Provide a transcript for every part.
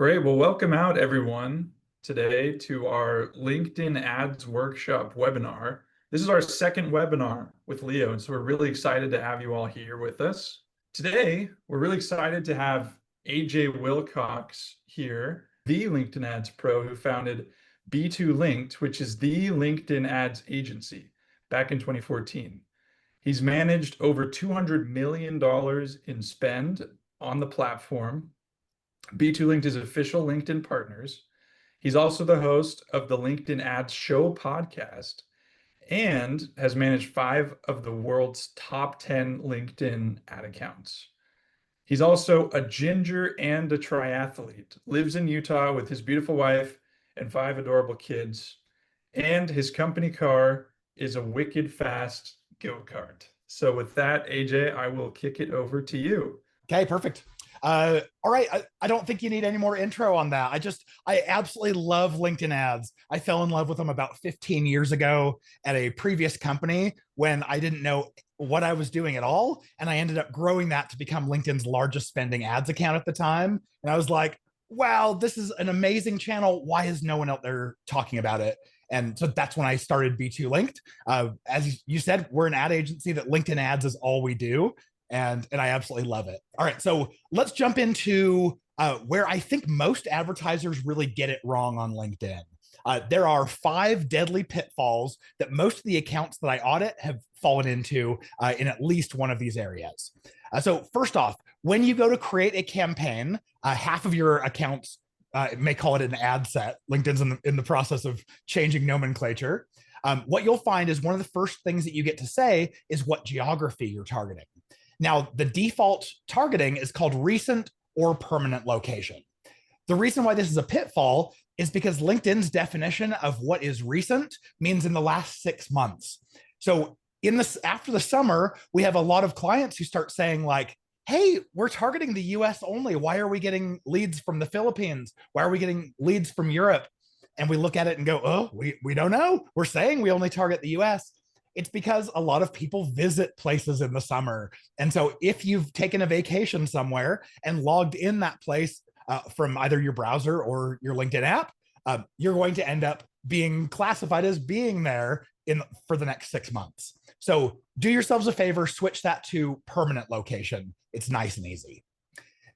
Great. Well, welcome out everyone today to our LinkedIn Ads Workshop webinar. This is our second webinar with Leo, and so we're really excited to have you all here with us. Today, we're really excited to have AJ Wilcox here, the LinkedIn Ads Pro who founded B2 Linked, which is the LinkedIn Ads agency back in 2014. He's managed over $200 million in spend on the platform. B2 Linked is official LinkedIn partners. He's also the host of the LinkedIn Ads Show podcast and has managed 5 of the world's top 10 LinkedIn ad accounts. He's also a ginger and a triathlete, lives in Utah with his beautiful wife and 5 adorable kids, and his company car is a wicked fast go-kart. So with that, AJ, I will kick it over to you. Okay, perfect. All right. I don't think you need any more intro on that. I absolutely love LinkedIn ads. I fell in love with them about 15 years ago at a previous company when I didn't know what I was doing at all. And I ended up growing that to become LinkedIn's largest spending ads account at the time. And I was like, wow, this is an amazing channel. Why is no one out there talking about it? And so that's when I started B2 Linked. As you said, we're an ad agency that LinkedIn ads is all we do. And I absolutely love it. All right, so let's jump into where I think most advertisers really get it wrong on LinkedIn. There are 5 deadly pitfalls that most of the accounts that I audit have fallen into in at least one of these areas. So first off, when you go to create a campaign, half of your accounts may call it an ad set. LinkedIn's in the process of changing nomenclature. What you'll find is one of the first things that you get to say is what geography you're targeting. Now, the default targeting is called recent or permanent location. The reason why this is a pitfall is because LinkedIn's definition of what is recent means in the last 6 months. So after the summer, we have a lot of clients who start saying like, hey, we're targeting the US only. Why are we getting leads from the Philippines? Why are we getting leads from Europe? And we look at it and go, oh, we don't know. We're saying we only target the US. It's because a lot of people visit places in the summer. And so if you've taken a vacation somewhere and logged in that place from either your browser or your LinkedIn app, you're going to end up being classified as being there for the next 6 months. So do yourselves a favor, switch that to permanent location. It's nice and easy.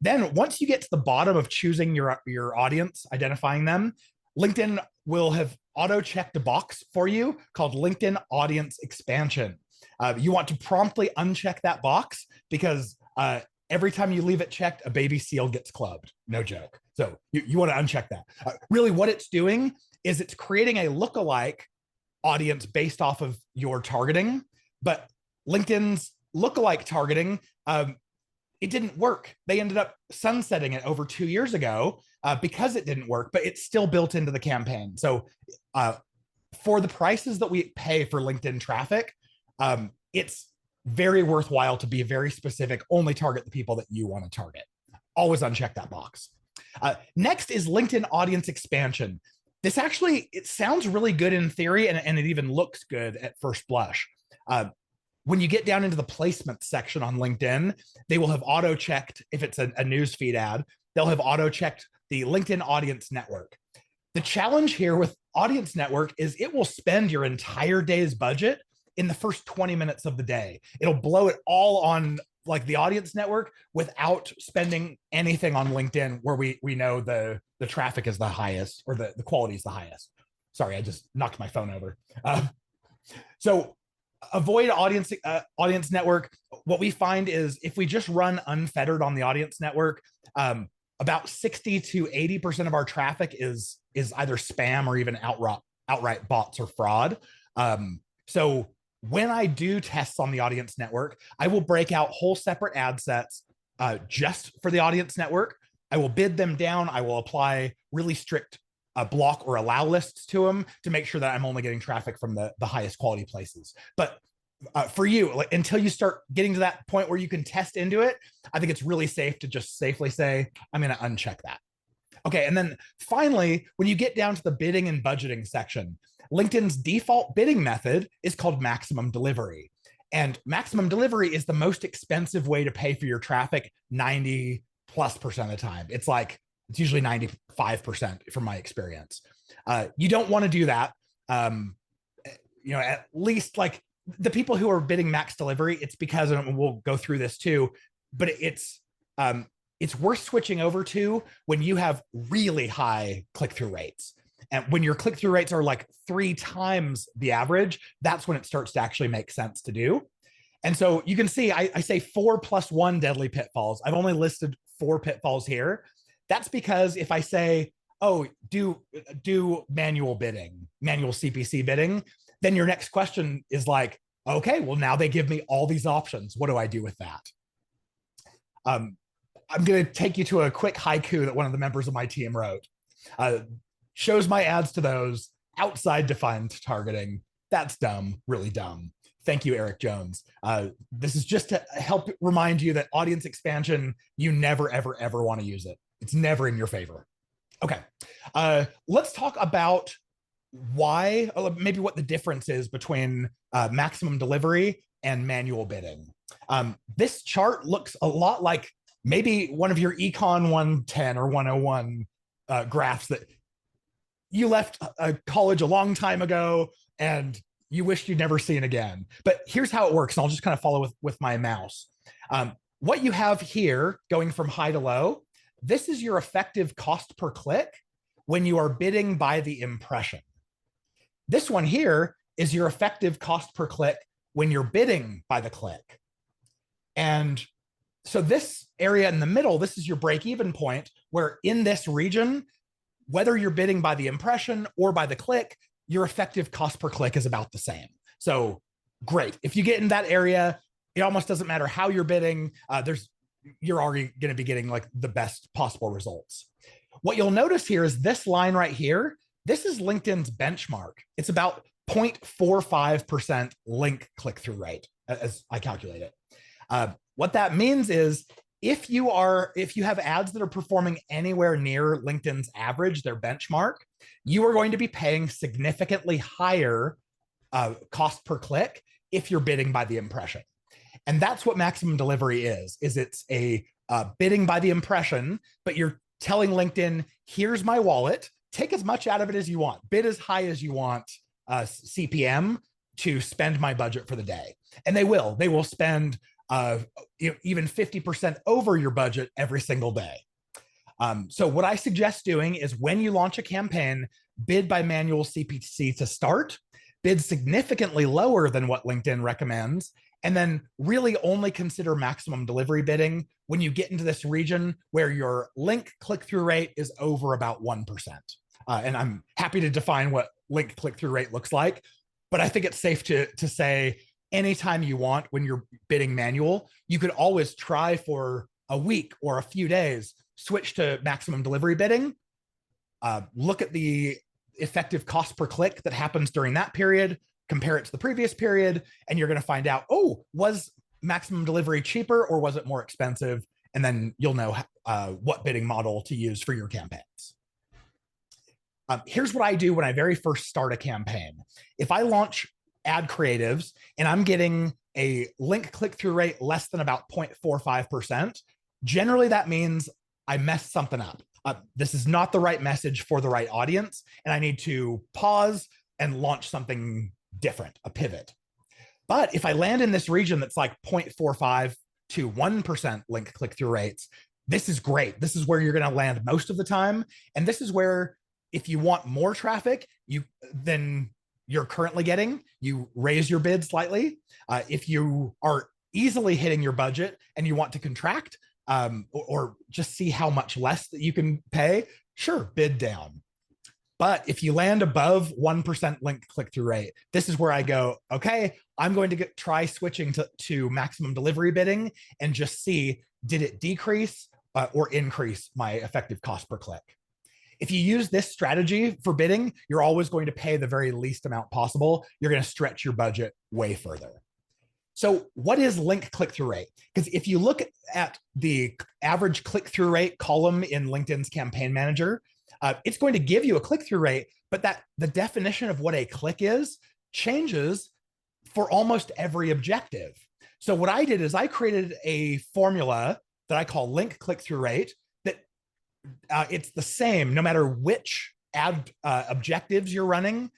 Then once you get to the bottom of choosing your audience, identifying them, LinkedIn will have auto-checked a box for you called LinkedIn Audience Expansion. You want to promptly uncheck that box because every time you leave it checked, a baby seal gets clubbed. No joke. So you want to uncheck that. Really what it's doing is it's creating a lookalike audience based off of your targeting, but LinkedIn's lookalike targeting, it didn't work. They ended up sunsetting it over 2 years ago because it didn't work, but it's still built into the campaign. So for the prices that we pay for LinkedIn traffic, it's very worthwhile to be very specific, only target the people that you want to target. Always uncheck that box. Next is LinkedIn Audience Expansion. This actually, it sounds really good in theory, and it even looks good at first blush. When you get down into the placement section on LinkedIn, they will have auto-checked, if it's a newsfeed ad, they'll have auto-checked the LinkedIn Audience Network. The challenge here with Audience Network is it will spend your entire day's budget in the first 20 minutes of the day. It'll blow it all on like the Audience Network without spending anything on LinkedIn where we know the traffic is the highest or the quality is the highest. Sorry, I just knocked my phone over. So avoid audience network. What we find is if we just run unfettered on the audience network, about 60 to 80% of our traffic is either spam or even outright bots or fraud. So when I do tests on the audience network, I will break out whole separate ad sets just for the audience network. I will bid them down. I will apply really strict block or allow lists to them to make sure that I'm only getting traffic from the highest quality places. But for you, like, until you start getting to that point where you can test into it, I think it's really safe to just safely say, I'm going to uncheck that. Okay, and then finally, when you get down to the bidding and budgeting section, LinkedIn's default bidding method is called maximum delivery. And maximum delivery is the most expensive way to pay for your traffic 90+% of the time. It's like It's usually 95% from my experience. You don't want to do that. At least like the people who are bidding max delivery, it's because, and we'll go through this too, but it's worth switching over to when you have really high click-through rates. And when your click-through rates are like 3 times the average, that's when it starts to actually make sense to do. And so you can see, I say 4 plus 1 deadly pitfalls. I've only listed 4 pitfalls here. That's because if I say, oh, do manual bidding, manual CPC bidding, then your next question is like, okay, well, now they give me all these options. What do I do with that? I'm going to take you to a quick haiku that one of the members of my team wrote. Shows my ads to those outside defined targeting. That's dumb, really dumb. Thank you, Eric Jones. This is just to help remind you that audience expansion, you never, ever, ever want to use it. It's never in your favor. Okay, let's talk about why, maybe what the difference is between maximum delivery and manual bidding. This chart looks a lot like maybe one of your Econ 110 or 101 graphs that you left college a long time ago and you wish you'd never seen again. But here's how it works, and I'll just kind of follow with my mouse. What you have here, going from high to low, this is your effective cost per click when you are bidding by the impression. This one here is your effective cost per click when you're bidding by the click. And so this area in the middle, this is your break-even point, where in this region, whether you're bidding by the impression or by the click, your effective cost per click is about the same. So great. If you get in that area, it almost doesn't matter how you're bidding. You're already going to be getting like the best possible results. What you'll notice here is this line right here. This is LinkedIn's benchmark. It's about 0.45% link click-through rate, as I calculate it. What that means is if you have ads that are performing anywhere near LinkedIn's average, their benchmark, you are going to be paying significantly higher cost per click if you're bidding by the impression. And that's what maximum delivery is it's a bidding by the impression, but you're telling LinkedIn, here's my wallet, take as much out of it as you want, bid as high as you want CPM to spend my budget for the day. And they will spend even 50% over your budget every single day. So what I suggest doing is when you launch a campaign, bid by manual CPC to start, bid significantly lower than what LinkedIn recommends, and then really only consider maximum delivery bidding when you get into this region where your link click-through rate is over about 1%. And I'm happy to define what link click-through rate looks like, but I think it's safe to say anytime you want when you're bidding manual, you could always try for a week or a few days, switch to maximum delivery bidding, look at the effective cost per click that happens during that period, compare it to the previous period, and you're going to find out, oh, was maximum delivery cheaper or was it more expensive? And then you'll know what bidding model to use for your campaigns. Here's what I do when I very first start a campaign. If I launch ad creatives and I'm getting a link click-through rate less than about 0.45%, generally that means I messed something up. This is not the right message for the right audience, and I need to pause and launch something different, a pivot. But if I land in this region that's like 0.45 to 1% link click-through rates, this is great. This is where you're going to land most of the time. And this is where, if you want more traffic than you're currently getting, you raise your bid slightly. If you are easily hitting your budget and you want to contract or just see how much less that you can pay, sure, bid down. But if you land above 1% link click-through rate, this is where I go, okay, I'm going to try switching to maximum delivery bidding and just see, did it decrease or increase my effective cost per click? If you use this strategy for bidding, you're always going to pay the very least amount possible. You're going to stretch your budget way further. So what is link click-through rate? Because if you look at the average click-through rate column in LinkedIn's Campaign Manager, it's going to give you a click-through rate, but the definition of what a click is changes for almost every objective. So what I did is I created a formula that I call link click-through rate that It's the same no matter which ad objectives you're running.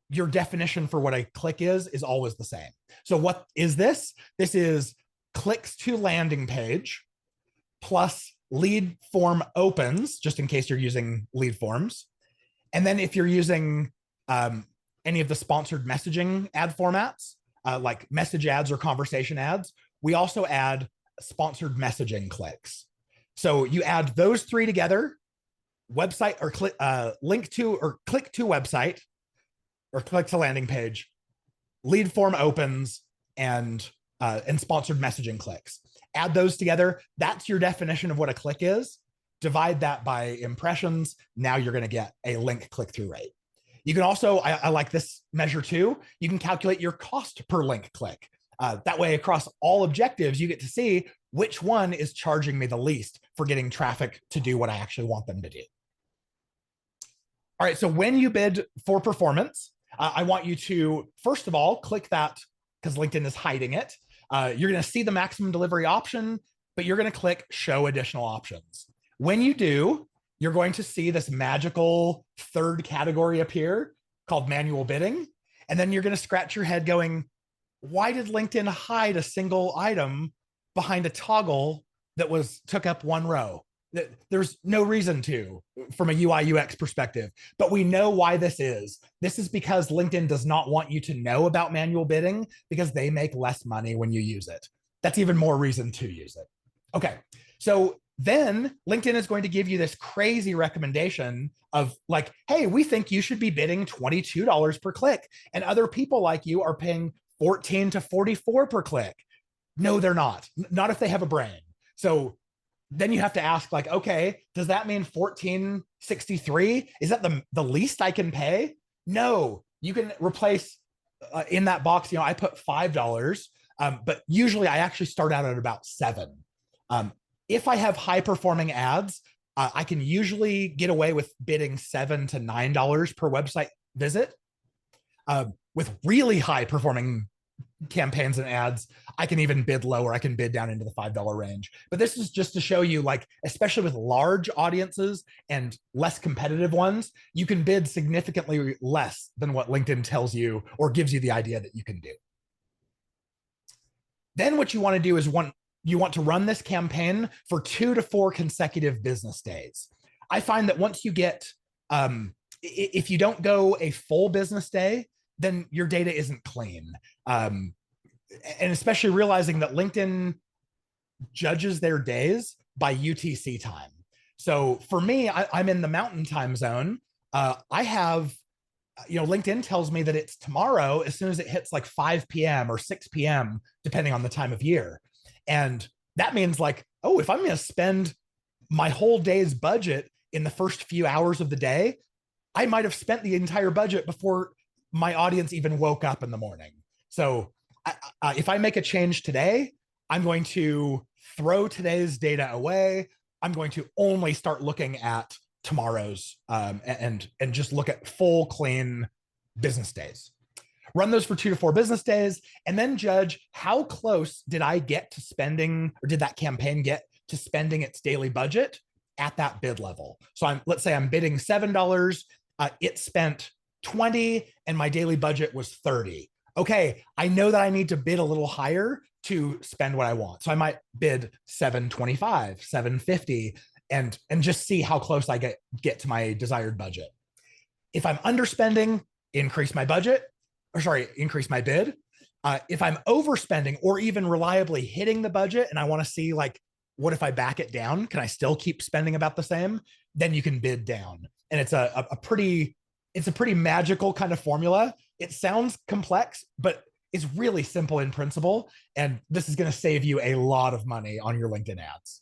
Your definition for what a click is always the same. So what is this? This is clicks to landing page plus lead form opens, just in case you're using lead forms. And then if you're using any of the sponsored messaging ad formats, like message ads or conversation ads, we also add sponsored messaging clicks. So you add those three together, website or link to or click to website or click to landing page, lead form opens, and sponsored messaging clicks. Add those together. That's your definition of what a click is. Divide that by impressions. Now you're going to get a link click-through rate. You can also, I like this measure too, you can calculate your cost per link click. That way, across all objectives, you get to see which one is charging me the least for getting traffic to do what I actually want them to do. All right, so when you bid for performance, I want you to, first of all, click that, because LinkedIn is hiding it. You're going to see the maximum delivery option, but you're going to click show additional options. When you do, you're going to see this magical third category appear called manual bidding. And then you're going to scratch your head going, why did LinkedIn hide a single item behind a toggle that took up one row? There's no reason to from a UI UX perspective, but we know why this is. This is because LinkedIn does not want you to know about manual bidding because they make less money when you use it. That's even more reason to use it. Okay, so then LinkedIn is going to give you this crazy recommendation of like, hey, we think you should be bidding $22 per click, and other people like you are paying $14 to $44 per click. No, they're not. Not if they have a brain. So then you have to ask, like, okay, does that mean $14.63? Is that the least I can pay? No, you can replace in that box. I put $5, but usually I actually start out at about $7. If I have high performing ads, I can usually get away with bidding $7 to $9 per website visit. With really high performing campaigns and ads, I can even bid lower. I can bid down into the $5 range. But this is just to show you, like, especially with large audiences and less competitive ones, you can bid significantly less than what LinkedIn tells you or gives you the idea that you can do. Then what you want to do is you want to run this campaign for 2 to 4 consecutive business days. I find that once you get, if you don't go a full business day, then your data isn't clean. And especially realizing that LinkedIn judges their days by UTC time. So for me, I'm in the mountain time zone. I have, LinkedIn tells me that it's tomorrow as soon as it hits like 5 p.m. or 6 p.m., depending on the time of year. And that means like, oh, if I'm going to spend my whole day's budget in the first few hours of the day, I might have spent the entire budget before my audience even woke up in the morning. So if I make a change today, I'm going to throw today's data away. I'm going to only start looking at tomorrow's and just look at full, clean business days. Run those for 2 to 4 business days, and then judge how close did I get to spending, or did that campaign get to spending its daily budget at that bid level. So let's say I'm bidding $7. It spent 20 and my daily budget was 30. Okay, I know that I need to bid a little higher to spend what I want. So I might bid 725, 750, and just see how close I get to my desired budget. If I'm underspending, increase my budget, increase my bid. If I'm overspending or even reliably hitting the budget and I want to see, like, what if I back it down? Can I still keep spending about the same? Then you can bid down. And it's a pretty magical kind of formula. It sounds complex, but it's really simple in principle. And this is going to save you a lot of money on your LinkedIn ads.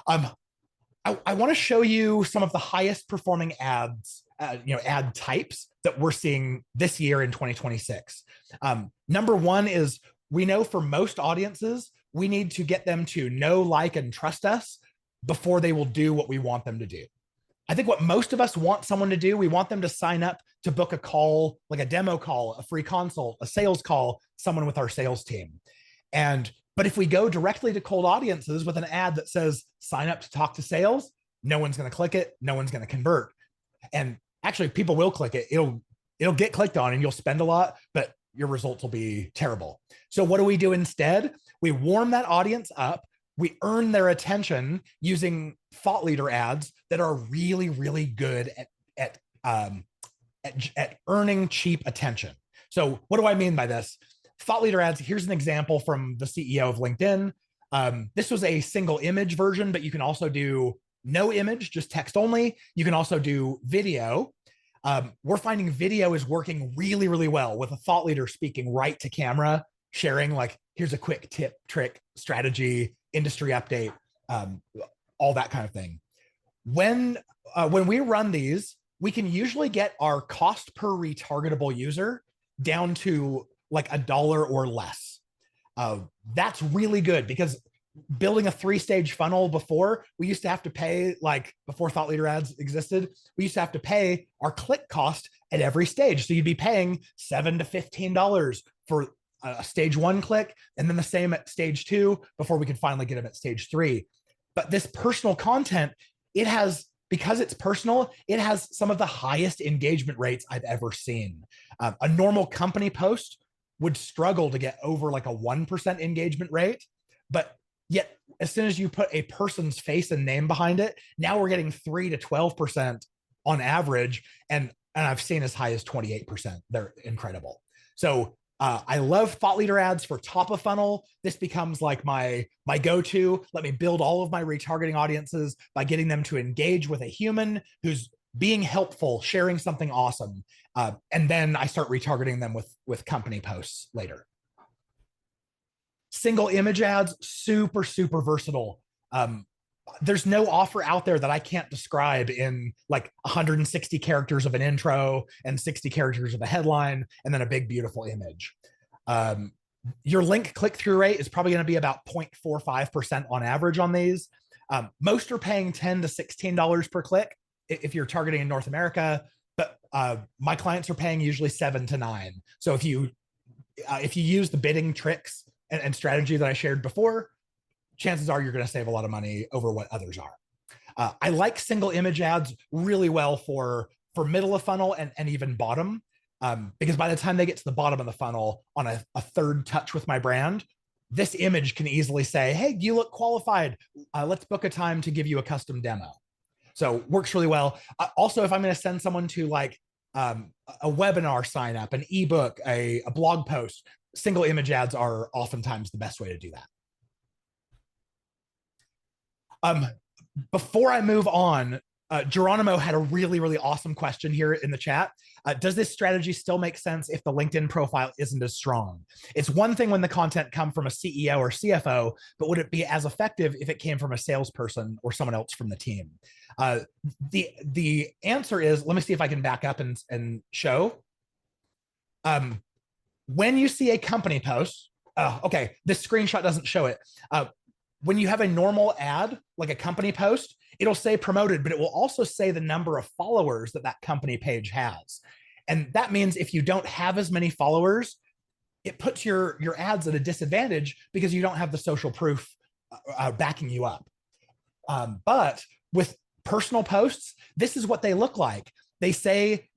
I want to show you some of the highest performing ads, ad types that we're seeing this year in 2026. Number one is, we know for most audiences, we need to get them to know, like, and trust us before they will do what we want them to do. I think what most of us want someone to do, we want them to sign up to book a call, like a demo call, a free consult, a sales call, someone with our sales team. But if we go directly to cold audiences with an ad that says sign up to talk to sales, no one's going to click it, no one's going to convert. And actually people will click it. It'll get clicked on and you'll spend a lot, but your results will be terrible. So what do we do instead? We warm that audience up. We earn their attention using thought leader ads that are really, really good at earning cheap attention. So what do I mean by this? Thought leader ads, here's an example from the CEO of LinkedIn. This was a single image version, but you can also do no image, just text only. You can also do video. We're finding video is working really, really well with a thought leader speaking right to camera, sharing like, here's a quick tip, trick, strategy, industry update, all that kind of thing. When we run these, we can usually get our cost per retargetable user down to like $1 or less. That's really good because building a 3-stage funnel before, we used to have to pay, like before thought leader ads existed, we used to have to pay our click cost at every stage. So you'd be paying $7 to $15 for a stage 1 click, and then the same at stage 2 before we could finally get them at stage 3. But this personal content, because it's personal, it has some of the highest engagement rates I've ever seen. A normal company post would struggle to get over like a 1% engagement rate, but yet as soon as you put a person's face and name behind it, now we're getting 3 to 12% on average, and I've seen as high as 28%. They're incredible. So I love thought leader ads for top of funnel. This becomes like my go-to. Let me build all of my retargeting audiences by getting them to engage with a human who's being helpful, sharing something awesome. And then I start retargeting them with company posts later. Single image ads, super, super versatile. There's no offer out there that I can't describe in like 160 characters of an intro and 60 characters of a headline, and then a big, beautiful image. Your link click-through rate is probably going to be about 0.45% on average on these. Most are paying $10 to $16 per click if you're targeting in North America, but my clients are paying usually 7 to 9. So if you use the bidding tricks and strategy that I shared before, chances are you're going to save a lot of money over what others are. I like single image ads really well for middle of funnel and even bottom, because by the time they get to the bottom of the funnel on a third touch with my brand, this image can easily say, hey, you look qualified. Let's book a time to give you a custom demo. So works really well. Also, if I'm going to send someone to like a webinar sign up, an ebook, a blog post, single image ads are oftentimes the best way to do that. Before I move on, Geronimo had a really, really awesome question here in the chat. Does this strategy still make sense if the LinkedIn profile isn't as strong? It's one thing when the content comes from a CEO or CFO, but would it be as effective if it came from a salesperson or someone else from the team? The answer is, let me see if I can back up and show. When you see a company post, okay, this screenshot doesn't show it. When you have a normal ad, like a company post, it'll say promoted, but it will also say the number of followers that company page has. And that means if you don't have as many followers, it puts your ads at a disadvantage because you don't have the social proof backing you up. But with personal posts, this is what they look like. They say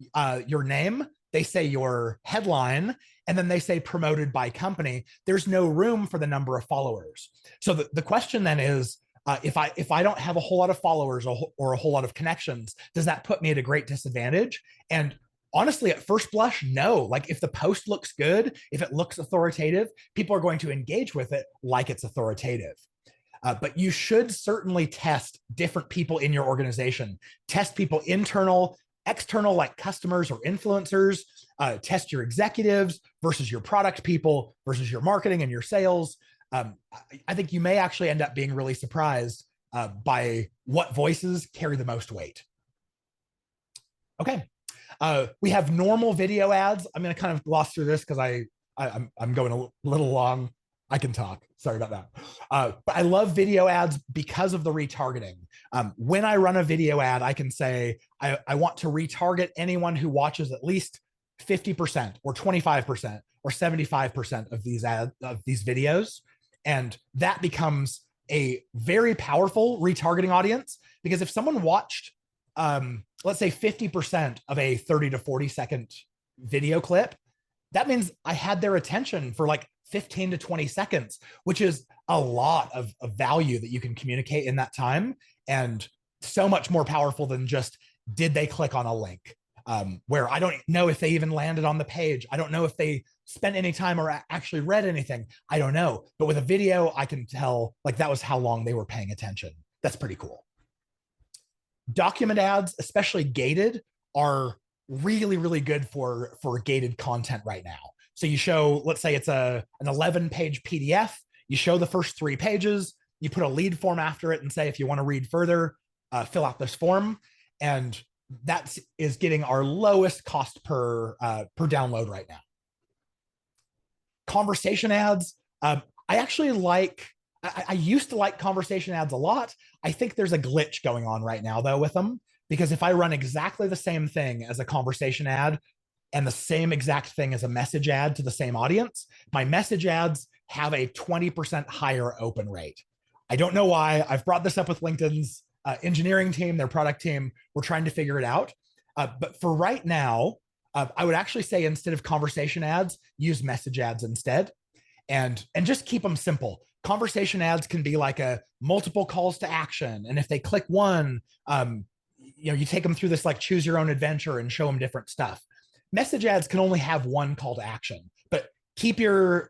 your name, they say your headline, and then they say promoted by company. There's no room for the number of followers. So the question then is, if I don't have a whole lot of followers or a whole lot of connections, does that put me at a great disadvantage? And honestly, at first blush, no. Like if the post looks good, if it looks authoritative, people are going to engage with it like it's authoritative. But you should certainly test different people in your organization. Test people internal, external, like customers or influencers. Test your executives versus your product people versus your marketing and your sales. I think you may actually end up being really surprised by what voices carry the most weight. Okay. We have normal video ads. I'm going to kind of gloss through this because I'm going a little long. I can talk. Sorry about that. But I love video ads because of the retargeting. When I run a video ad, I can say, I want to retarget anyone who watches at least 50% or 25% or 75% of these videos. And that becomes a very powerful retargeting audience, because if someone watched, let's say 50% of a 30 to 40-second video clip, that means I had their attention for like 15 to 20 seconds, which is a lot of value that you can communicate in that time, and so much more powerful than just, did they click on a link? Where I don't know if they even landed on the page. I don't know if they spent any time or actually read anything. I don't know. But with a video, I can tell like that was how long they were paying attention. That's pretty cool. Document ads, especially gated, are really, really good for gated content right now. So you show, let's say it's an 11-page PDF. You show the first 3 pages. You put a lead form after it and say, if you want to read further, fill out this form. And that is getting our lowest cost per download right now. Conversation ads, I actually like, I used to like conversation ads a lot. I think there's a glitch going on right now though with them, because if I run exactly the same thing as a conversation ad and the same exact thing as a message ad to the same audience, my message ads have a 20% higher open rate. I don't know why. I've brought this up with LinkedIn's engineering team, their product team. We're trying to figure it out. But for right now, I would actually say instead of conversation ads, use message ads instead, and just keep them simple. Conversation ads can be like a multiple calls to action, and if they click one, you take them through this like choose your own adventure and show them different stuff. Message ads can only have one call to action, but keep your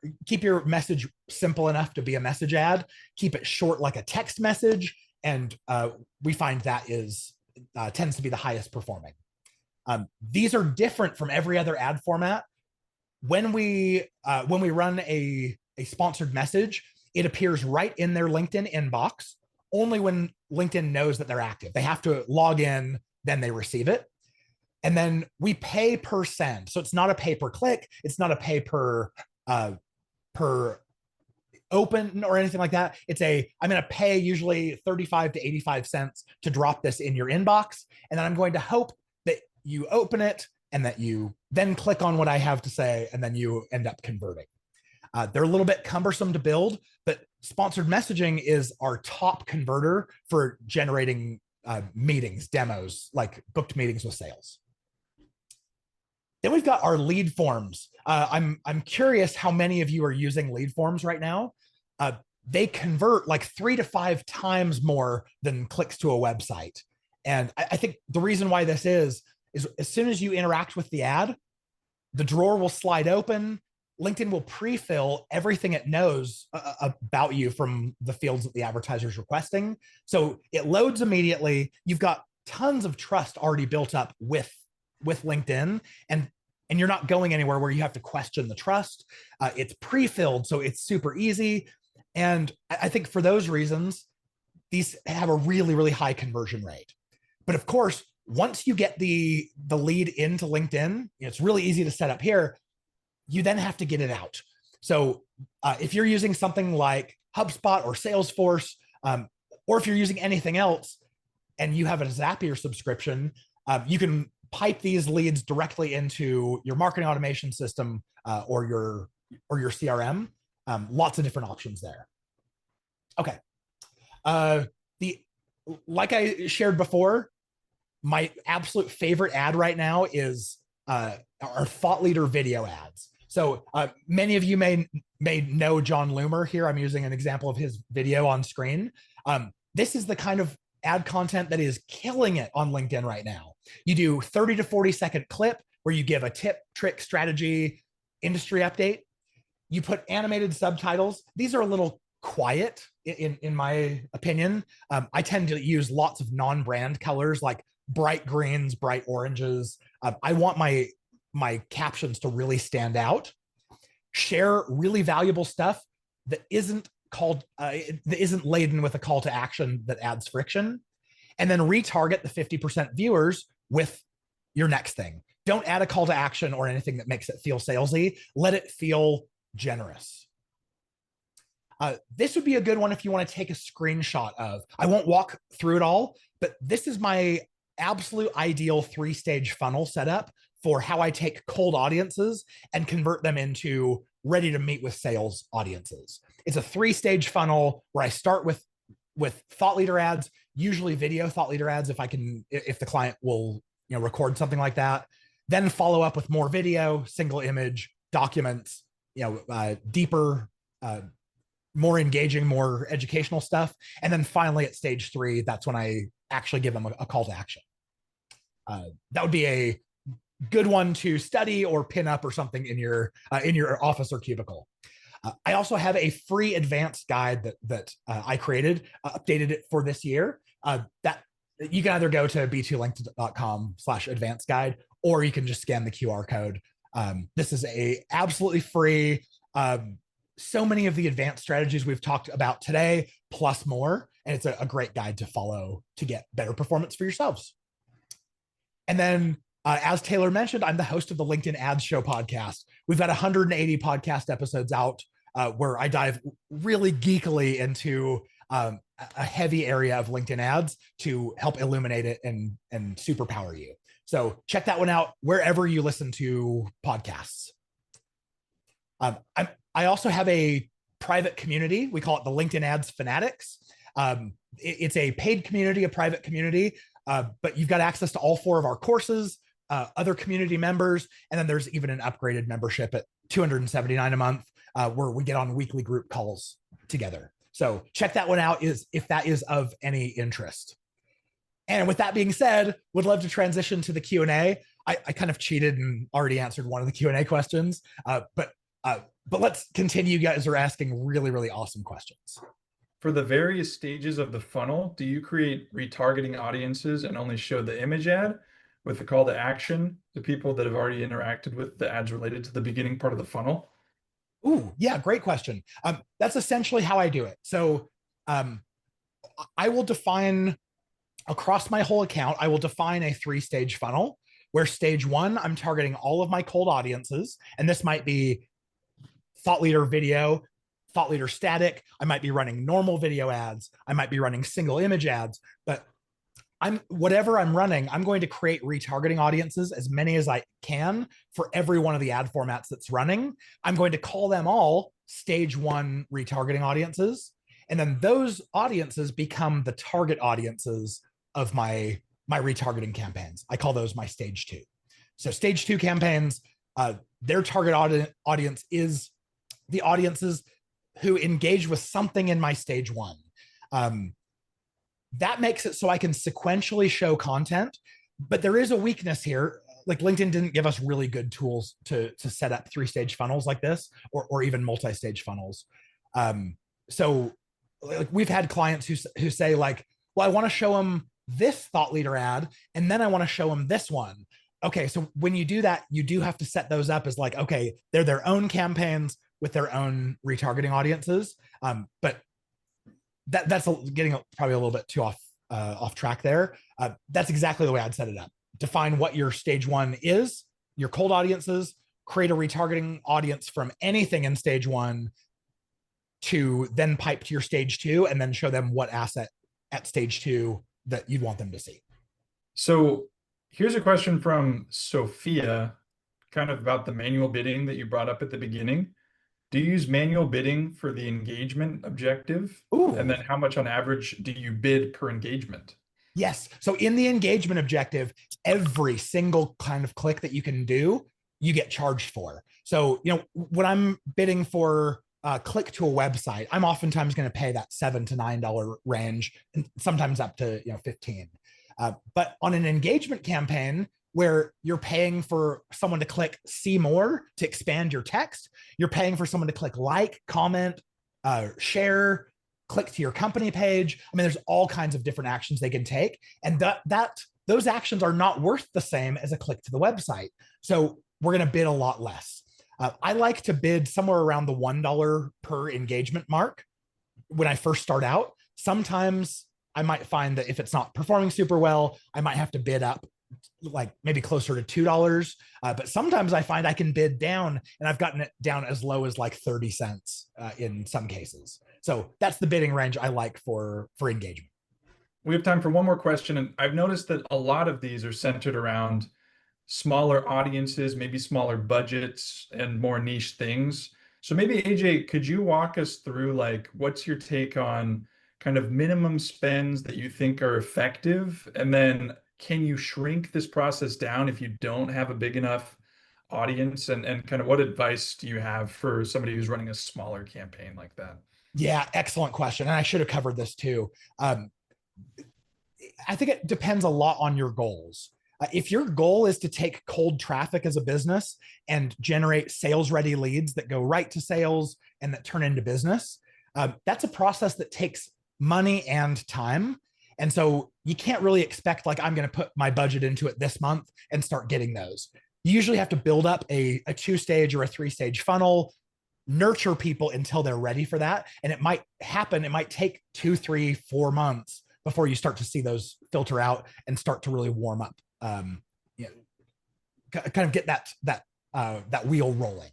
message simple enough to be a message ad. Keep it short like a text message, and we find that tends to be the highest performing. These are different from every other ad format. When we run a sponsored message, it appears right in their LinkedIn inbox only when LinkedIn knows that they're active. They have to log in, then they receive it. And then we pay per send. So it's not a pay per click. It's not a pay per open or anything like that. I'm going to pay usually 35 to 85 cents to drop this in your inbox. And then I'm going to hope that you open it and that you then click on what I have to say, and then you end up converting. They're a little bit cumbersome to build, but sponsored messaging is our top converter for generating meetings, demos, like booked meetings with sales. Then we've got our lead forms. I'm curious how many of you are using lead forms right now. They convert like 3 to 5 times more than clicks to a website. And I think the reason why this is as soon as you interact with the ad, the drawer will slide open. LinkedIn will pre-fill everything it knows about you from the fields that the advertiser is requesting. So it loads immediately. You've got tons of trust already built up with LinkedIn, and you're not going anywhere where you have to question the trust. It's pre-filled, so it's super easy. And I think for those reasons, these have a really, really high conversion rate. But of course, once you get the lead into LinkedIn, it's really easy to set up here. You then have to get it out. So if you're using something like HubSpot or Salesforce, or if you're using anything else and you have a Zapier subscription, you can pipe these leads directly into your marketing automation system or your CRM. Lots of different options there. Okay. Like I shared before, my absolute favorite ad right now is our thought leader video ads. So many of you may know John Loomer here. I'm using an example of his video on screen. This is the kind of ad content that is killing it on LinkedIn right now. You do 30 to 40-second clip where you give a tip, trick, strategy, industry update. You put animated subtitles. These are a little quiet in my opinion. I tend to use lots of non-brand colors like bright greens, bright oranges. I want my captions to really stand out. Share really valuable stuff that isn't laden with a call to action that adds friction, and then retarget the 50% viewers with your next thing. Don't add a call to action or anything that makes it feel salesy. Let it feel generous. This would be a good one if you want to take a screenshot of. I won't walk through it all, but this is my absolute ideal 3-stage funnel setup for how I take cold audiences and convert them into ready to meet with sales audiences. It's a 3-stage funnel where I start with thought leader ads, usually video thought leader ads if the client will record something like that, then follow up with more video, single image, documents, deeper, more engaging, more educational stuff. And then finally at stage 3, that's when I actually give them a call to action. That would be a good one to study or pin up or something in your office or cubicle. I also have a free advanced guide that I created, updated it for this year. That you can either go to b2linked.com/advanced guide, or you can just scan the QR code. This is a absolutely free. So many of the advanced strategies we've talked about today, plus more, and it's a great guide to follow to get better performance for yourselves. And then, as Taylor mentioned, I'm the host of the LinkedIn Ads Show podcast. We've got 180 podcast episodes out where I dive really geekily into a heavy area of LinkedIn ads to help illuminate it and superpower you. So check that one out wherever you listen to podcasts. I also have a private community. We call it the LinkedIn Ads Fanatics. It's a paid community, a private community, but you've got access to all 4 of our courses, other community members, and then there's even an upgraded membership at $279 a month, where we get on weekly group calls together. So check that one out if that is of any interest. And with that being said, would love to transition to the Q&A. I kind of cheated and already answered one of the Q&A questions, but let's continue. You guys are asking really, really awesome questions. For the various stages of the funnel, do you create retargeting audiences and only show the image ad with the call to action to people that have already interacted with the ads related to the beginning part of the funnel? Ooh, yeah, great question. That's essentially how I do it. So I will define across my whole account, I will define a 3-stage funnel where stage 1, I'm targeting all of my cold audiences. And this might be thought leader video, thought leader static. I might be running normal video ads. I might be running single image ads, but whatever I'm running, I'm going to create retargeting audiences, as many as I can for every one of the ad formats that's running. I'm going to call them all stage 1 retargeting audiences. And then those audiences become the target audiences of my retargeting campaigns. I call those my stage 2. So stage 2 campaigns, their target audience is the audiences who engage with something in my stage 1. That makes it so I can sequentially show content, but there is a weakness here. Like LinkedIn didn't give us really good tools to set up 3-stage funnels like this, or even multi-stage funnels. So like we've had clients who say like, well, I want to show them this thought leader ad, and then I want to show them this one. Okay, so when you do that, you do have to set those up as like, okay, they're their own campaigns with their own retargeting audiences. But that's getting probably a little bit too off track there. That's exactly the way I'd set it up. Define what your stage 1 is, your cold audiences, create a retargeting audience from anything in stage 1 to then pipe to your stage 2, and then show them what asset at stage 2 that you'd want them to see. So here's a question from Sophia, kind of about the manual bidding that you brought up at the beginning. Do you use manual bidding for the engagement objective? Ooh. And then how much on average do you bid per engagement? Yes. So in the engagement objective, every single kind of click that you can do, you get charged for. So, when I'm bidding for a click to a website, I'm oftentimes going to pay that $7 to $9 range, and sometimes up to $15. But on an engagement campaign, where you're paying for someone to click see more to expand your text, you're paying for someone to click like, comment, share, click to your company page. I mean, there's all kinds of different actions they can take. And those actions are not worth the same as a click to the website. So we're going to bid a lot less. I like to bid somewhere around the $1 per engagement mark when I first start out. Sometimes I might find that if it's not performing super well, I might have to bid up like maybe closer to $2. But sometimes I find I can bid down, and I've gotten it down as low as like 30 cents in some cases. So that's the bidding range I like for engagement. We have time for one more question. And I've noticed that a lot of these are centered around smaller audiences, maybe smaller budgets and more niche things. So maybe AJ, could you walk us through like what's your take on kind of minimum spends that you think are effective? And then can you shrink this process down if you don't have a big enough audience? And kind of what advice do you have for somebody who's running a smaller campaign like that? Yeah, excellent question. And I should have covered this too. Um, I think it depends a lot on your goals. If your goal is to take cold traffic as a business and generate sales ready leads that go right to sales and that turn into business, that's a process that takes money and time. And so you can't really expect, like, I'm going to put my budget into it this month and start getting those. You usually have to build up a two-stage or a three-stage funnel, nurture people until they're ready for that. And it might happen, it might take 2, 3, 4 months before you start to see those filter out and start to really warm up. You know, kind of get that wheel rolling.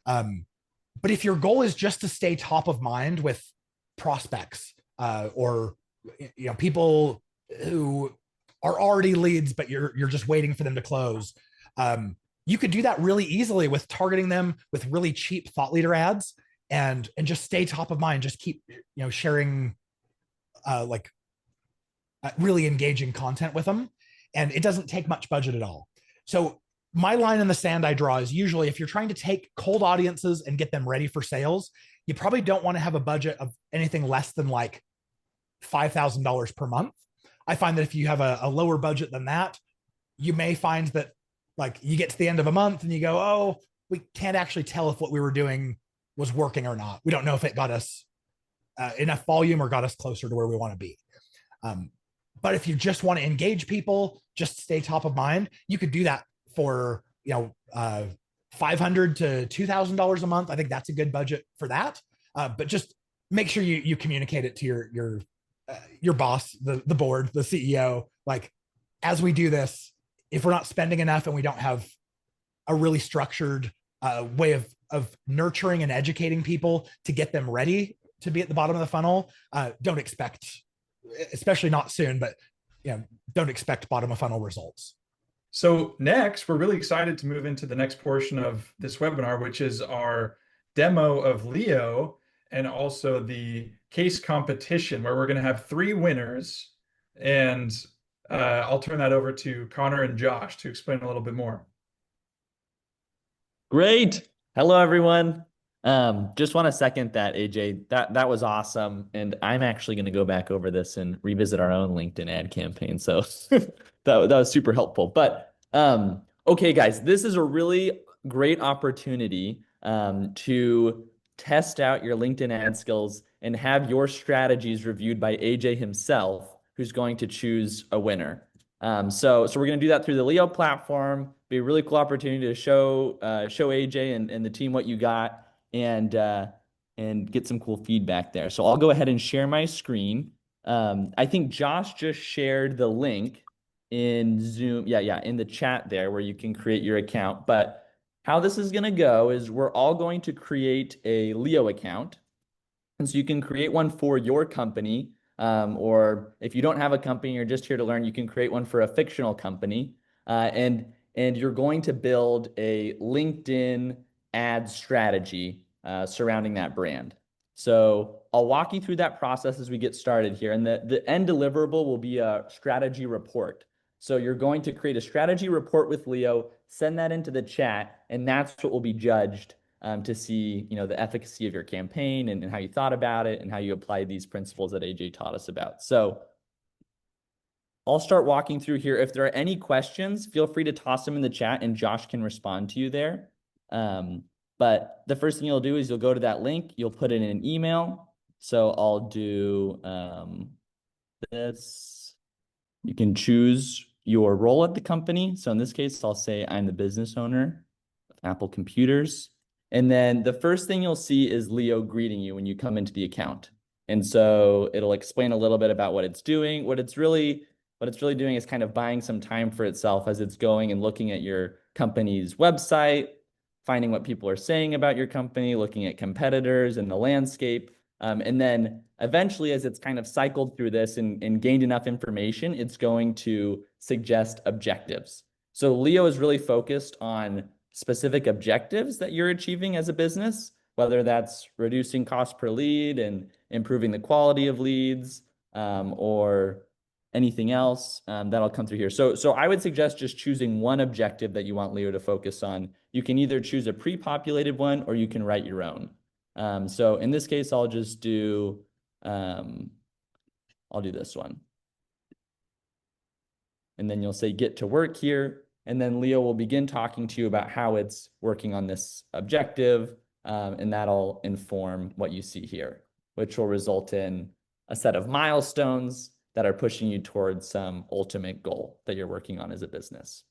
But if your goal is just to stay top of mind with prospects, or people who are already leads, but you're just waiting for them to close, you could do that really easily with targeting them with really cheap thought leader ads, and just stay top of mind. Just keep sharing really engaging content with them, and it doesn't take much budget at all. So my line in the sand I draw is usually, if you're trying to take cold audiences and get them ready for sales, you probably don't want to have a budget of anything less than like $5,000 per month. I find that if you have a lower budget than that, you may find that, like, you get to the end of a month and you go, oh, we can't actually tell if what we were doing was working or not. We don't know if it got us enough volume or got us closer to where we want to be. But if you just want to engage people, just stay top of mind, you could do that for $500 to $2,000 a month. I think that's a good budget for that. But just make sure you communicate it to your boss, the board, the CEO. Like, as we do this, if we're not spending enough and we don't have a really structured way of nurturing and educating people to get them ready to be at the bottom of the funnel, don't expect, especially not soon, but don't expect bottom of funnel results. So next, we're really excited to move into the next portion of this webinar, which is our demo of Leo and also the case competition, where we're going to have 3 winners. And I'll turn that over to Connor and Josh to explain a little bit more. Great. Hello, everyone. Just want to second that, AJ. That was awesome. And I'm actually going to go back over this and revisit our own LinkedIn ad campaign. So that was super helpful. But okay, guys, this is a really great opportunity to test out your LinkedIn ad skills and have your strategies reviewed by AJ himself, who's going to choose a winner. So we're going to do that through the Leo platform. Be a really cool opportunity to show AJ and the team what you got, and get some cool feedback there. So I'll go ahead and share my screen. I think Josh just shared the link in Zoom. Yeah, in the chat there, where you can create your account. But how this is going to go is we're all going to create a Leo account. And so you can create one for your company, or if you don't have a company, you're just here to learn, you can create one for a fictional company. And you're going to build a LinkedIn ad strategy surrounding that brand. So I'll walk you through that process as we get started here. And the end deliverable will be a strategy report. So you're going to create a strategy report with Leo, send that into the chat, and that's what will be judged to see, the efficacy of your campaign and how you thought about it and how you apply these principles that AJ taught us about. So I'll start walking through here. If there are any questions, feel free to toss them in the chat and Josh can respond to you there. But the first thing you'll do is you'll go to that link, you'll put it in an email. So I'll do this. You can choose your role at the company. So in this case, I'll say I'm the business owner of Apple Computers. And then the first thing you'll see is Leo greeting you when you come into the account. And so it'll explain a little bit about what it's doing. What it's really doing is kind of buying some time for itself as it's going and looking at your company's website, finding what people are saying about your company, looking at competitors and the landscape. And then eventually, as it's kind of cycled through this and gained enough information, it's going to suggest objectives. So Leo is really focused on specific objectives that you're achieving as a business. whether that's reducing cost per lead and improving the quality of leads, or anything else, that'll come through here. So I would suggest just choosing one objective that you want Leo to focus on. You can either choose a pre-populated one or you can write your own. So in this case, I'll just do, I'll do this one. And then you'll say get to work here. And then Leo will begin talking to you about how it's working on this objective. And that'll inform what you see here, which will result in a set of milestones that are pushing you towards some ultimate goal that you're working on as a business.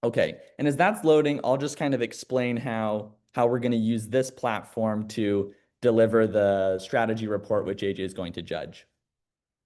Okay, and as that's loading, I'll just kind of explain how we're going to use this platform to deliver the strategy report, which AJ is going to judge.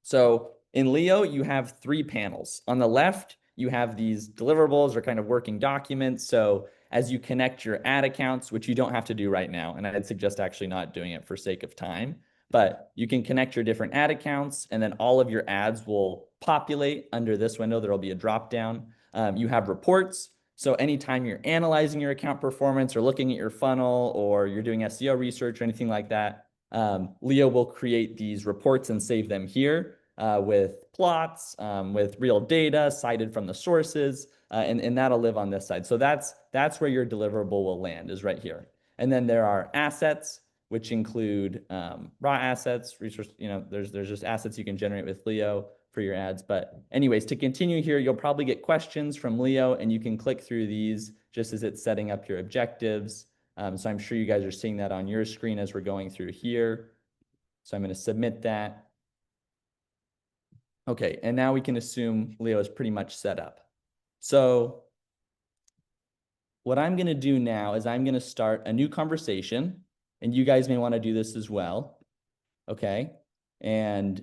So in Leo, you have 3 panels. On the left, you have these deliverables or kind of working documents. So as you connect your ad accounts, which you don't have to do right now, and I'd suggest actually not doing it for sake of time, but you can connect your different ad accounts and then all of your ads will populate under this window. There'll be a drop down. You have reports. So anytime you're analyzing your account performance or looking at your funnel or you're doing SEO research or anything like that, Leo will create these reports and save them here with plots, with real data cited from the sources, and that'll live on this side. So that's where your deliverable will land, is right here. And then there are assets, which include raw assets, resource, there's just assets you can generate with Leo for your ads. But anyways, to continue here, you'll probably get questions from Leo and you can click through these just as it's setting up your objectives. So I'm sure you guys are seeing that on your screen as we're going through here. So I'm going to submit that. Okay, and now we can assume Leo is pretty much set up. So what I'm going to do now is I'm going to start a new conversation. And you guys may want to do this as well, okay? And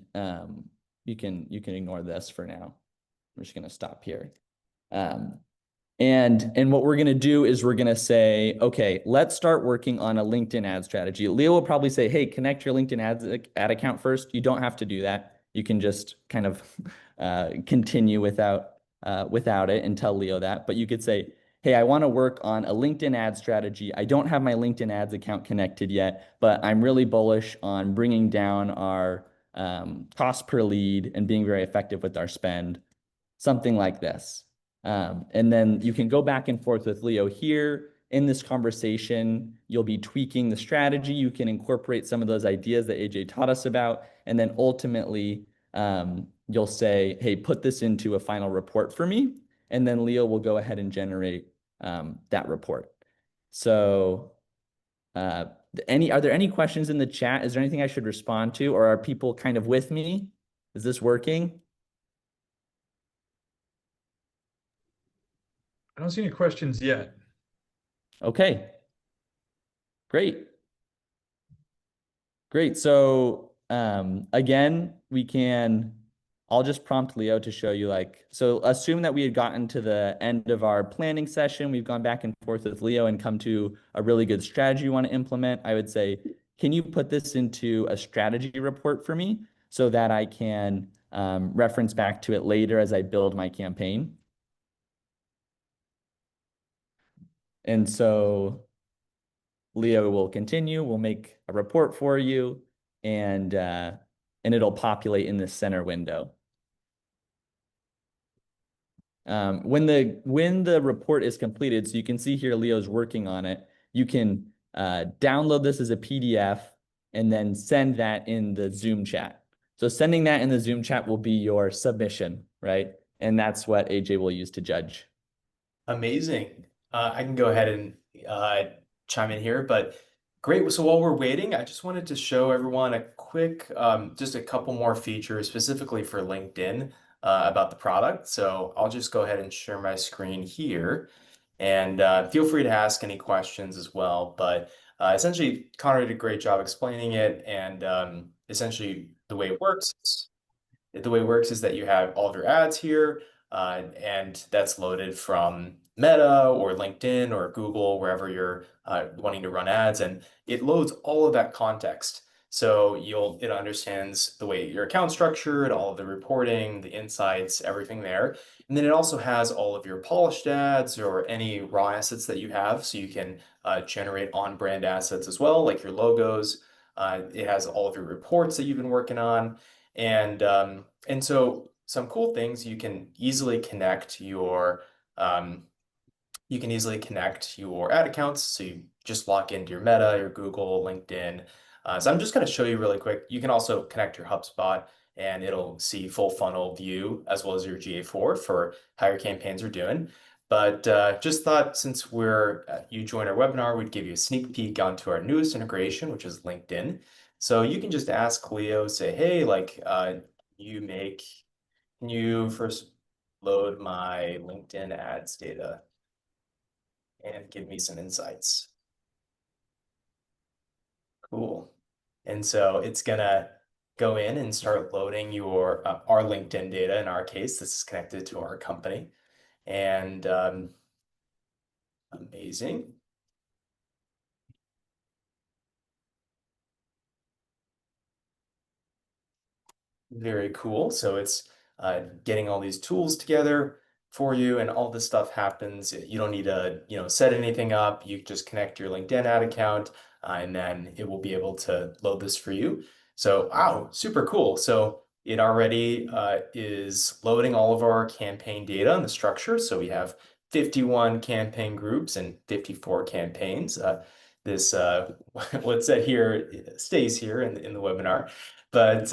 you can ignore this for now. I'm just going to stop here. And what we're going to do is we're going to say, okay, let's start working on a LinkedIn ad strategy. Leo will probably say, hey, connect your LinkedIn ad account first. You don't have to do that. You can just kind of continue without it and tell Leo that. But you could say, hey, I want to work on a LinkedIn ad strategy. I don't have my LinkedIn ads account connected yet, but I'm really bullish on bringing down our cost per lead and being very effective with our spend, something like this. And then you can go back and forth with Leo here. In this conversation, you'll be tweaking the strategy. You can incorporate some of those ideas that AJ taught us about. And then ultimately, you'll say, hey, put this into a final report for me. And then Leo will go ahead and generate that report. So are there any questions in the chat? Is there anything I should respond to, or are people kind of with me? Is this working? I don't see any questions yet. Okay, great. Great. So again, I'll just prompt Leo to show you so assume that we had gotten to the end of our planning session. We've gone back and forth with Leo and come to a really good strategy you want to implement. I would say, can you put this into a strategy report for me so that I can reference back to it later as I build my campaign? And so Leo will continue, we'll make a report for you, and it'll populate in the center window. When the report is completed, so you can see here Leo's working on it, you can download this as a PDF and then send that in the Zoom chat. So sending that in the Zoom chat will be your submission, right? And that's what AJ will use to judge. Amazing. I can go ahead and chime in here, but great. So while we're waiting, I just wanted to show everyone a quick, just a couple more features specifically for LinkedIn about the product. So I'll just go ahead and share my screen here, and feel free to ask any questions as well. But essentially, Connor did a great job explaining it, and essentially the way it works is that you have all of your ads here, and that's loaded from Meta or LinkedIn or Google, wherever you're wanting to run ads, and it loads all of that context. So it understands the way your account's structured, all of the reporting, the insights, everything there. And then it also has all of your polished ads or any raw assets that you have. So you can generate on-brand assets as well, like your logos. It has all of your reports that you've been working on. And so some cool things, um, you can easily connect your ad accounts. So you just log into your Meta, your Google, LinkedIn. So I'm just going to show you really quick. You can also connect your HubSpot and it'll see full funnel view as well as your GA4 for how your campaigns are doing. But just thought since you joined our webinar, we'd give you a sneak peek onto our newest integration, which is LinkedIn. So you can just ask Leo, say, hey, like can you first load my LinkedIn ads data and give me some insights? Cool. And so it's gonna go in and start loading our LinkedIn data. In our case, this is connected to our company. And amazing. Very cool. So it's getting all these tools together for you, and all this stuff happens. You don't need to, set anything up. You just connect your LinkedIn ad account, and then it will be able to load this for you. So, wow, super cool. So it already is loading all of our campaign data and the structure. So we have 51 campaign groups and 54 campaigns. This what's said here stays here in the webinar, but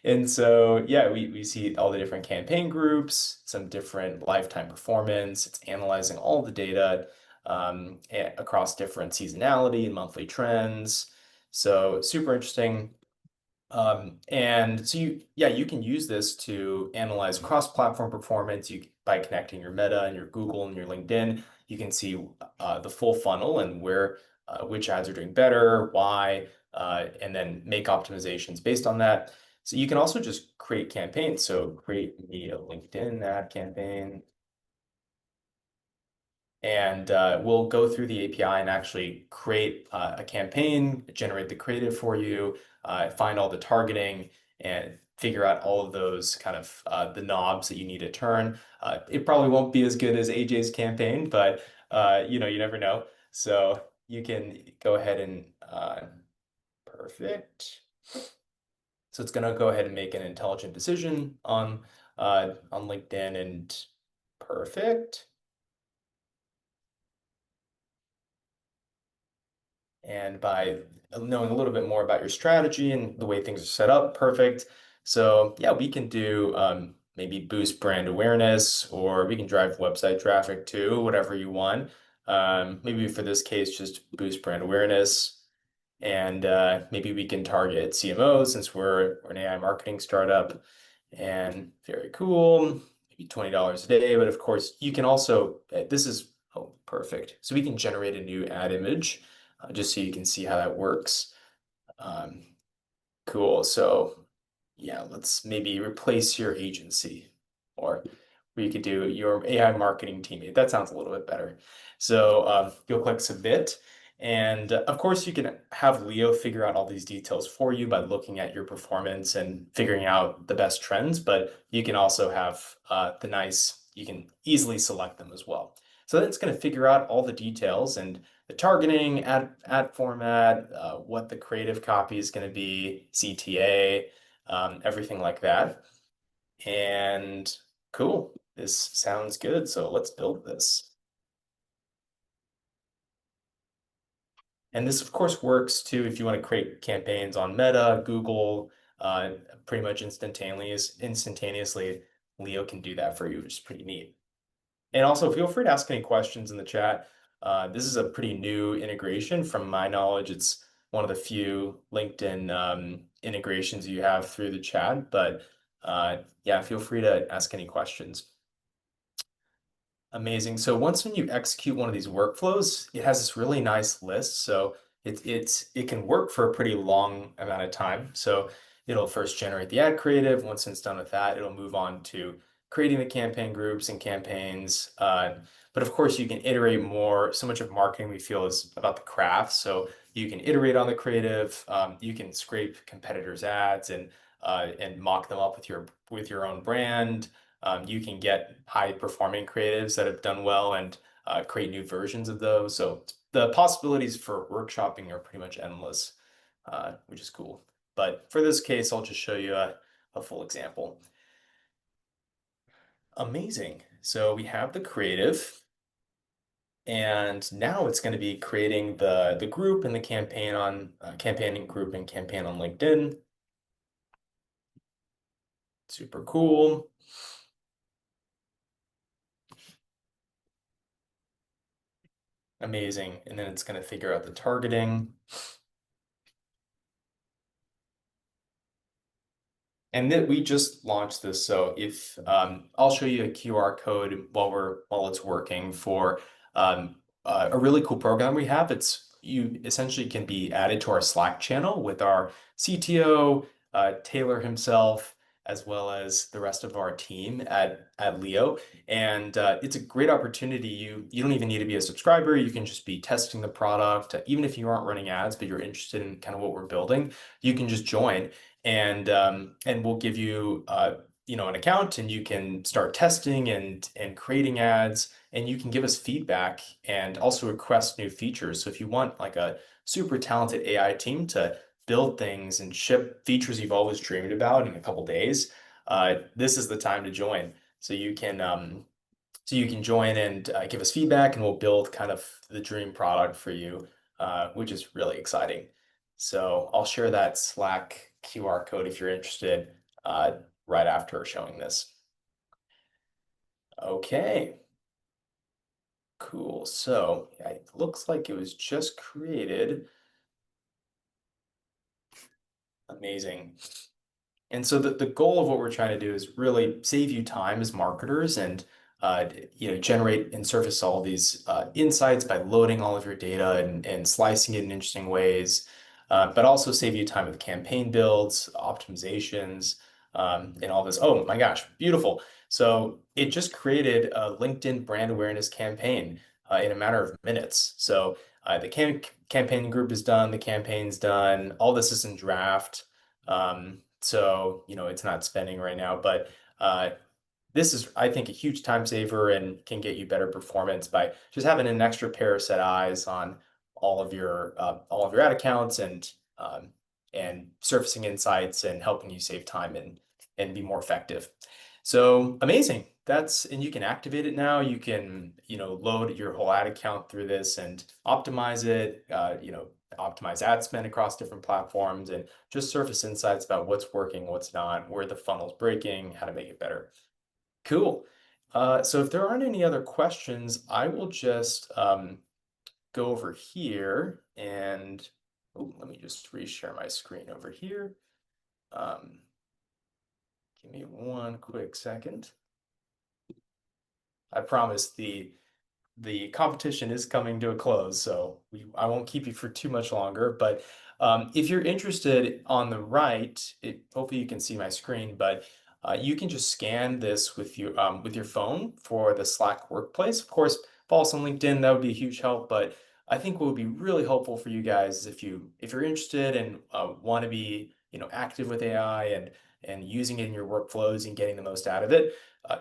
and so, yeah, we see all the different campaign groups, some different lifetime performance. It's analyzing all the data across different seasonality and monthly trends. So super interesting. And so you can use this to analyze cross-platform performance. By connecting your Meta and your Google and your LinkedIn, you can see the full funnel and which ads are doing better, why, and then make optimizations based on that. So you can also just create campaigns. So create me a LinkedIn ad campaign. And we'll go through the API and actually create a campaign, generate the creative for you, find all the targeting, and figure out all of those kind of the knobs that you need to turn. It probably won't be as good as AJ's campaign, but you never know. So you can go ahead and perfect. So it's going to go ahead and make an intelligent decision on LinkedIn, and perfect. And by knowing a little bit more about your strategy and the way things are set up, perfect. So yeah, we can do maybe boost brand awareness, or we can drive website traffic too, whatever you want. Maybe for this case, just boost brand awareness. And maybe we can target CMOs since we're an AI marketing startup. And very cool, maybe $20 a day. But of course, you can also, oh, perfect. So we can generate a new ad image just so you can see how that works. Cool. So yeah, let's maybe replace your agency, or you could do your AI marketing teammate. That sounds a little bit better. So you'll click submit. And of course, you can have Leo figure out all these details for you by looking at your performance and figuring out the best trends, but you can also have you can easily select them as well. So that's going to figure out all the details and the targeting, ad format, what the creative copy is going to be, CTA, everything like that. And cool, this sounds good. So let's build this. And this, of course, works too if you want to create campaigns on Meta, Google, pretty much instantaneously. Leo can do that for you, which is pretty neat. And also, feel free to ask any questions in the chat. This is a pretty new integration. From my knowledge, it's one of the few LinkedIn integrations you have through the chat. But yeah, feel free to ask any questions. Amazing. So when you execute one of these workflows, it has this really nice list. So it can work for a pretty long amount of time. So it'll first generate the ad creative. Once it's done with that, it'll move on to creating the campaign groups and campaigns. But of course, you can iterate more. So much of marketing we feel is about the craft. So You can iterate on the creative. You can scrape competitors' ads and mock them up with your own brand. You can get high performing creatives that have done well and create new versions of those. So the possibilities for workshopping are pretty much endless, which is cool. But for this case, I'll just show you a full example. Amazing. So we have the creative, and now it's going to be creating the group and the campaign on campaigning group and campaign on LinkedIn. Super cool. Amazing. And then it's going to figure out the targeting. And then we just launched this, so if I'll show you a QR code while it's working for a really cool program we have. You essentially can be added to our Slack channel with our CTO, Taylor himself, as well as the rest of our team at Leo. And it's a great opportunity. You don't even need to be a subscriber. You can just be testing the product. Even if you aren't running ads, but you're interested in kind of what we're building, you can just join. And we'll give you an account, and you can start testing and creating ads, and you can give us feedback and also request new features. So if you want like a super talented AI team to build things and ship features you've always dreamed about in a couple days, this is the time to join. So you can join and give us feedback, and we'll build kind of the dream product for you, which is really exciting. So I'll share that Slack QR code if you're interested right after showing this. Okay. Cool. So it looks like it was just created. Amazing. And so the goal of what we're trying to do is really save you time as marketers and generate and surface all these insights by loading all of your data and slicing it in interesting ways, but also save you time with campaign builds, optimizations, and all this. Oh my gosh, beautiful. So it just created a LinkedIn brand awareness campaign in a matter of minutes. So the campaign group is done, the campaign's done, all this is in draft. So, it's not spending right now, but this is, I think, a huge time saver and can get you better performance by just having an extra pair of set eyes on all of your ad accounts and surfacing insights and helping you save time and be more effective. So amazing. And you can activate it now. You can, load your whole ad account through this and optimize it, optimize ad spend across different platforms and just surface insights about what's working, what's not, where the funnel's breaking, how to make it better. Cool. So if there aren't any other questions, I will just go over here and let me just reshare my screen over here. Give me one quick second. I promise the competition is coming to a close, so I won't keep you for too much longer. But if you're interested, on the right, hopefully you can see my screen, but you can just scan this with your phone for the Slack workplace. Of course, follow us on LinkedIn, that would be a huge help. But I think what would be really helpful for you guys is if you're interested and want to be active with AI and using it in your workflows and getting the most out of it,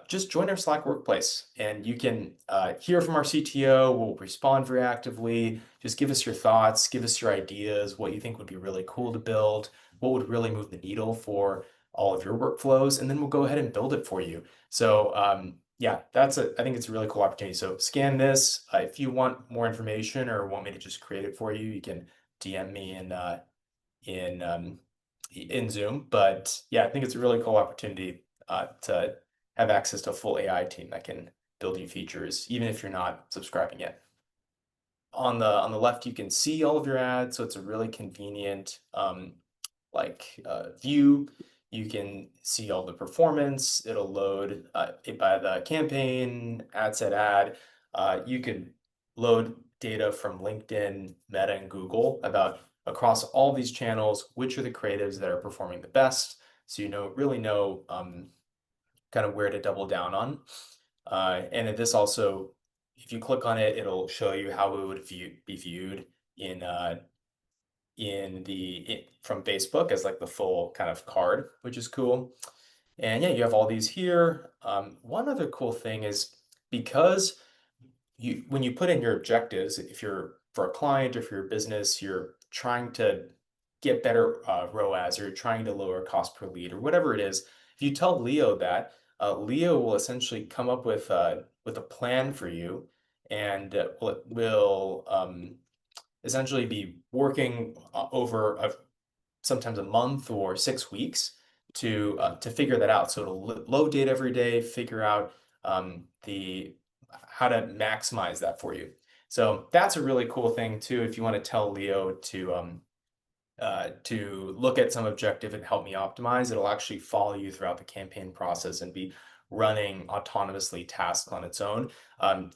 just join our Slack workplace, and you can hear from our CTO. We'll respond very actively. Just give us your thoughts, give us your ideas, what you think would be really cool to build, what would really move the needle for all of your workflows, and then we'll go ahead and build it for you. So yeah, I think it's a really cool opportunity. So scan this. If you want more information or want me to just create it for you, you can DM me in Zoom. But yeah, I think it's a really cool opportunity to have access to a full AI team that can build you features, even if you're not subscribing yet. On the left, you can see all of your ads, so it's a really convenient view. You can see all the performance. It'll load it by the campaign, ad set ad. You can load data from LinkedIn, Meta, and Google about across all these channels, which are the creatives that are performing the best. So really know kind of where to double down on. And this also, if you click on it, it'll show you how it would be viewed in from Facebook as like the full kind of card, which is cool. And yeah, you have all these here. One other cool thing is because when you put in your objectives, if you're for a client or for your business, you're trying to get better ROAS, or you're trying to lower cost per lead or whatever it is. If you tell Leo that, Leo will essentially come up with a plan for you, and will essentially be working over sometimes a month or 6 weeks to figure that out. So it'll load data every day, figure out how to maximize that for you. So that's a really cool thing too. If you want to tell Leo to look at some objective and help me optimize, it'll actually follow you throughout the campaign process and be running autonomously tasks on its own.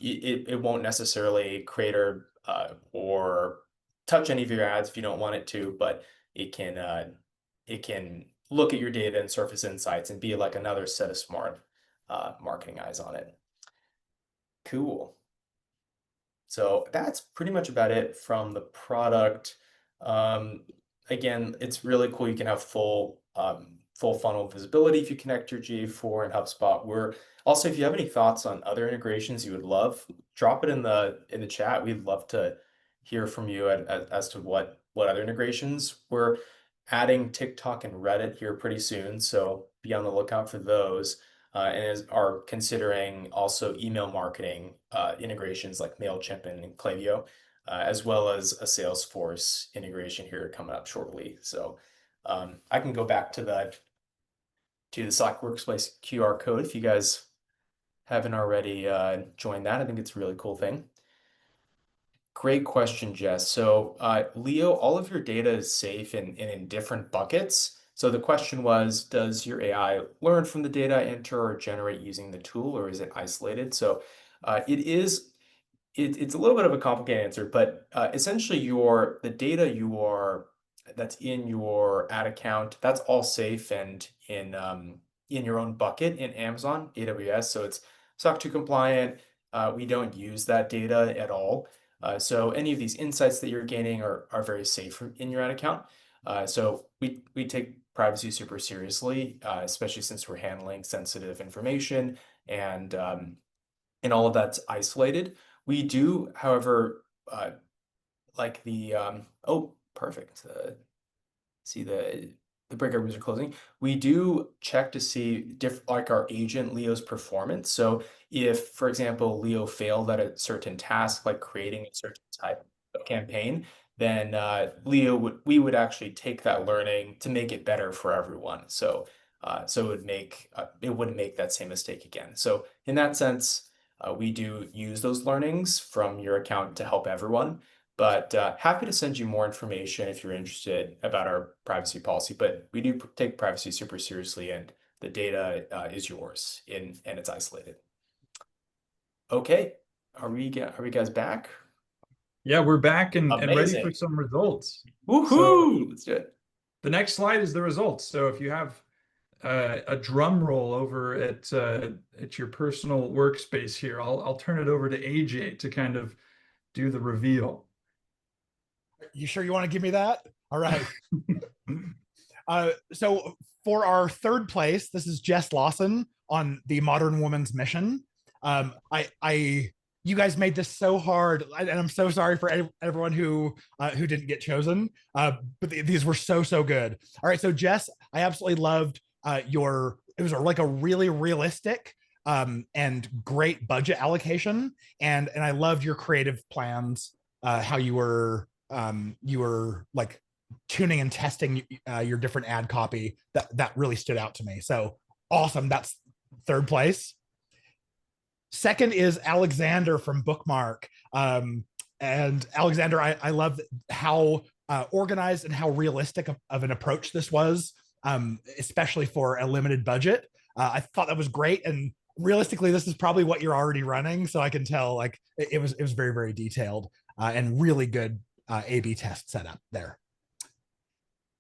It won't necessarily create or touch any of your ads if you don't want it to, but it can look at your data and surface insights and be like another set of smart marketing eyes on it. Cool. So that's pretty much about it from the product. Again, it's really cool. You can have full funnel visibility if you connect your GA4 and HubSpot. Also, if you have any thoughts on other integrations you would love, drop it in the chat. We'd love to hear from you as to what other integrations. We're adding TikTok and Reddit here pretty soon, so be on the lookout for those. And are considering also email marketing integrations like MailChimp and Klaviyo, as well as a Salesforce integration here coming up shortly. So I can go back to the Slack Workspace QR code if you guys haven't already joined that. I think it's a really cool thing. Great question, Jess. So Leo, all of your data is safe and in different buckets. So the question was, does your AI learn from the data I enter or generate using the tool, or is it isolated? So it's a little bit of a complicated answer, but essentially the data that's in your ad account, that's all safe and in your own bucket in Amazon AWS. So it's SOC 2 compliant. We don't use that data at all. So any of these insights that you're gaining are very safe in your ad account. So we take privacy super seriously, especially since we're handling sensitive information and all of that's isolated. We do, however, like the oh, perfect. See the breakout rooms are closing. We do check to see like our agent Leo's performance. So if, for example, Leo failed at a certain task, like creating a certain type of campaign, then we would actually take that learning to make it better for everyone. So it wouldn't make that same mistake again. So in that sense, we do use those learnings from your account to help everyone. But happy to send you more information if you're interested about our privacy policy. But we do take privacy super seriously, and the data is yours and it's isolated. Okay, are we guys back? Yeah, we're back and ready Amazing. for some results. Woohoo! So let's do it. the next slide is the results. So if you have a drum roll over at your personal workspace here, I'll turn it over to AJ to kind of do the reveal. You sure you want to give me that? All right. So for our third place, this is Jess Lawson on the Modern Woman's Mission. You guys made this so hard, and I'm so sorry for everyone who didn't get chosen. But these were so good. All right, so Jess, I absolutely loved it was like a really realistic and great budget allocation, and I loved your creative plans, how you were like tuning and testing your different ad copy. That really stood out to me. So awesome. That's third place. Second is Alexander from Bookmark. And Alexander, I love how organized and how realistic of an approach this was, especially for a limited budget. I thought that was great. And realistically, this is probably what you're already running. So I can tell like it was very, very detailed and really good A/B test setup there.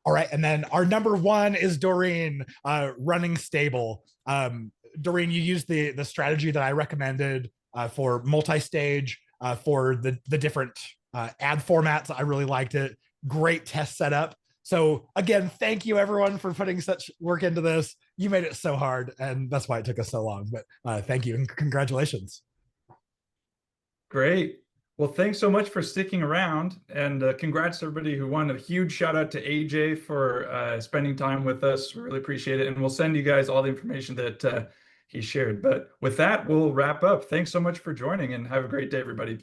All right, and then our number one is Doreen, running stable. Doreen, you used the strategy that I recommended for multi-stage, for the different ad formats. I really liked it. great test setup. So again, thank you everyone for putting such work into this. You made it so hard, and that's why it took us so long. But thank you and congratulations. Great. Well, thanks so much for sticking around, and congrats to everybody who won. A huge shout out to AJ for spending time with us. We really appreciate it, and we'll send you guys all the information that he shared. But with that, we'll wrap up. Thanks so much for joining, and have a great day, everybody.